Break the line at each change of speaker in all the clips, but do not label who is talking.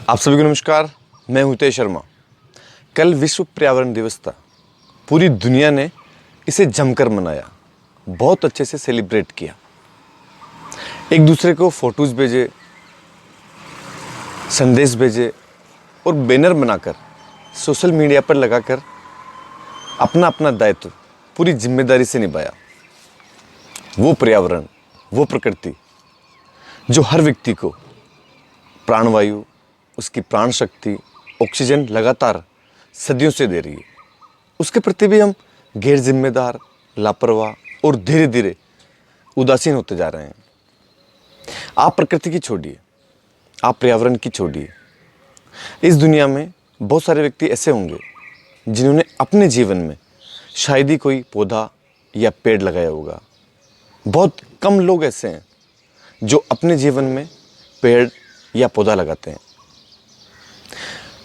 आप सभी को नमस्कार। मैं हूं हितेश शर्मा। कल विश्व पर्यावरण दिवस था। पूरी दुनिया ने इसे जमकर मनाया, बहुत अच्छे से सेलिब्रेट किया। एक दूसरे को फोटोज भेजे, संदेश भेजे और बैनर बनाकर सोशल मीडिया पर लगाकर अपना अपना दायित्व पूरी जिम्मेदारी से निभाया। वो पर्यावरण, वो प्रकृति जो हर व्यक्ति को प्राणवायु, उसकी प्राण शक्ति, ऑक्सीजन लगातार सदियों से दे रही है, उसके प्रति भी हम गैर जिम्मेदार, लापरवाह और धीरे धीरे उदासीन होते जा रहे हैं। आप प्रकृति की छोड़िए, आप पर्यावरण की छोड़िए। इस दुनिया में बहुत सारे व्यक्ति ऐसे होंगे जिन्होंने अपने जीवन में शायद ही कोई पौधा या पेड़ लगाया होगा। बहुत कम लोग ऐसे हैं जो अपने जीवन में पेड़ या पौधा लगाते हैं।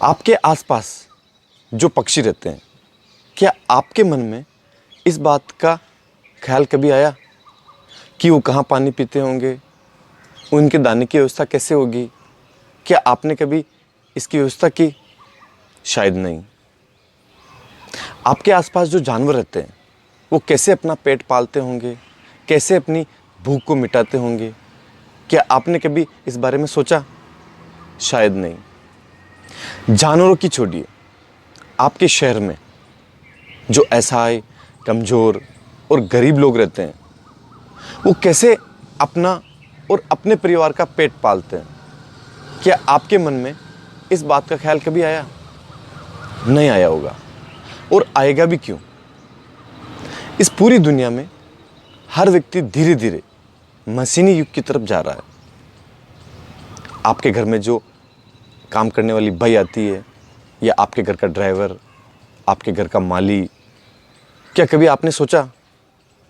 आपके आसपास जो पक्षी रहते हैं, क्या आपके मन में इस बात का ख्याल कभी आया कि वो कहाँ पानी पीते होंगे, उनके दाने की व्यवस्था कैसे होगी? क्या आपने कभी इसकी व्यवस्था की? शायद नहीं। आपके आसपास जो जानवर रहते हैं वो कैसे अपना पेट पालते होंगे, कैसे अपनी भूख को मिटाते होंगे? क्या आपने कभी इस बारे में सोचा? शायद नहीं। जानवरों की छोड़िए, आपके शहर में जो असहाय, कमज़ोर और गरीब लोग रहते हैं, वो कैसे अपना और अपने परिवार का पेट पालते हैं? क्या आपके मन में इस बात का ख्याल कभी आया? नहीं आया होगा, और आएगा भी क्यों? इस पूरी दुनिया में हर व्यक्ति धीरे धीरे मशीनी युग की तरफ जा रहा है। आपके घर में जो काम करने वाली बाई आती है, या आपके घर का ड्राइवर, आपके घर का माली, क्या कभी आपने सोचा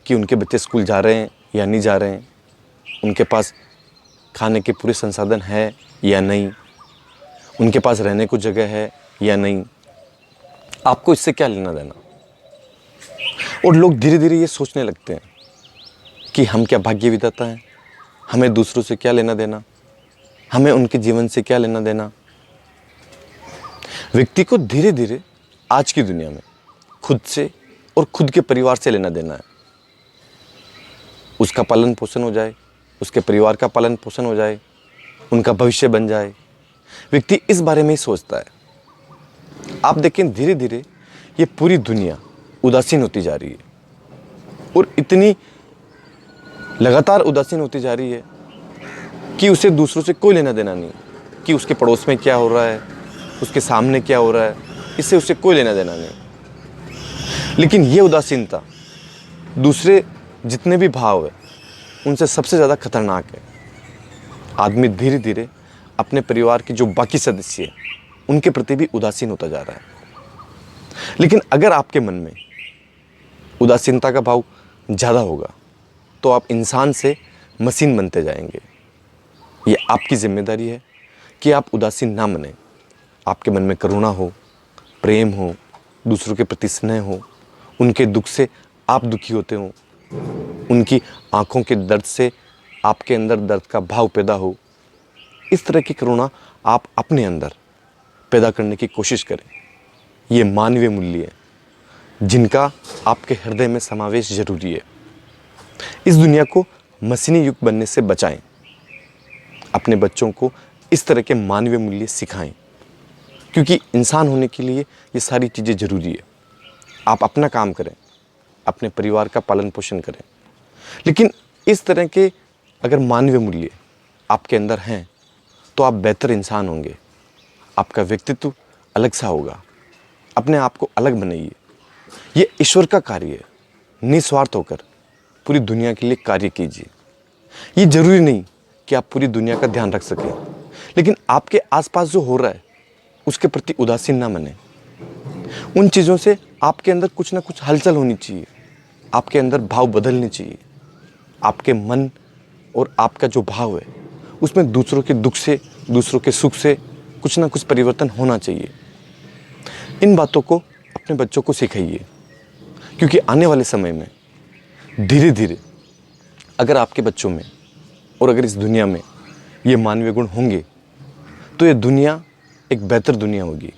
कि उनके बच्चे स्कूल जा रहे हैं या नहीं जा रहे हैं? उनके पास खाने के पूरे संसाधन है या नहीं? उनके पास रहने को जगह है या नहीं? आपको इससे क्या लेना देना? और लोग धीरे धीरे ये सोचने लगते हैं कि हम क्या भाग्य विधाता हैं, हमें दूसरों से क्या लेना देना, हमें उनके जीवन से क्या लेना देना। व्यक्ति को धीरे धीरे आज की दुनिया में खुद से और खुद के परिवार से लेना देना है। उसका पालन पोषण हो जाए, उसके परिवार का पालन पोषण हो जाए, उनका भविष्य बन जाए। व्यक्ति इस बारे में ही सोचता है। आप देखें, धीरे धीरे ये पूरी दुनिया उदासीन होती जा रही है, और इतनी लगातार उदासीन होती जा रही है कि उसे दूसरों से कोई लेना देना नहीं, कि उसके पड़ोस में क्या हो रहा है, उसके सामने क्या हो रहा है, इससे उसे कोई लेना देना नहीं। लेकिन ये उदासीनता दूसरे जितने भी भाव है उनसे सबसे ज़्यादा खतरनाक है। आदमी धीरे धीरे अपने परिवार के जो बाकी सदस्य हैं उनके प्रति भी उदासीन होता जा रहा है। लेकिन अगर आपके मन में उदासीनता का भाव ज़्यादा होगा तो आप इंसान से मशीन बनते जाएंगे। ये आपकी जिम्मेदारी है कि आप उदासीन ना बने। आपके मन में करुणा हो, प्रेम हो, दूसरों के प्रति स्नेह हो, उनके दुख से आप दुखी होते हो, उनकी आंखों के दर्द से आपके अंदर दर्द का भाव पैदा हो। इस तरह की करुणा आप अपने अंदर पैदा करने की कोशिश करें। ये मानवीय मूल्य है जिनका आपके हृदय में समावेश जरूरी है। इस दुनिया को मशीनी युग बनने से बचाएं। अपने बच्चों को इस तरह के मानवीय मूल्य सिखाएं, क्योंकि इंसान होने के लिए ये सारी चीज़ें ज़रूरी है। आप अपना काम करें, अपने परिवार का पालन पोषण करें, लेकिन इस तरह के अगर मानवीय मूल्य आपके अंदर हैं तो आप बेहतर इंसान होंगे। आपका व्यक्तित्व अलग सा होगा। अपने आप को अलग बनाइए। ये ईश्वर का कार्य है। निस्वार्थ होकर पूरी दुनिया के लिए कार्य कीजिए। ये जरूरी नहीं कि आप पूरी दुनिया का ध्यान रख सकें, लेकिन आपके आसपास जो हो रहा है उसके प्रति उदासीन ना बने। उन चीज़ों से आपके अंदर कुछ ना कुछ हलचल होनी चाहिए। आपके अंदर भाव बदलने चाहिए। आपके मन और आपका जो भाव है उसमें दूसरों के दुख से, दूसरों के सुख से कुछ ना कुछ परिवर्तन होना चाहिए। इन बातों को अपने बच्चों को सिखाइए, क्योंकि आने वाले समय में धीरे धीरे अगर आपके बच्चों में और अगर इस दुनिया में ये मानवीय गुण होंगे तो ये दुनिया एक बेहतर दुनिया होगी,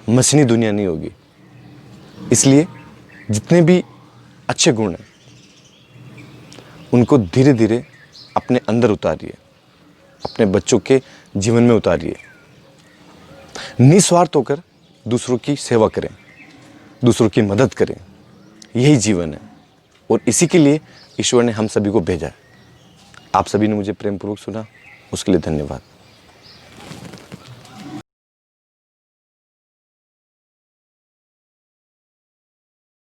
मशीनी दुनिया नहीं होगी। इसलिए जितने भी अच्छे गुण हैं उनको धीरे धीरे अपने अंदर उतारिए, अपने बच्चों के जीवन में उतारिए। निस्वार्थ होकर दूसरों की सेवा करें, दूसरों की मदद करें। यही जीवन है और इसी के लिए ईश्वर ने हम सभी को भेजा है। आप सभी ने मुझे प्रेमपूर्वक सुना, उसके लिए धन्यवाद।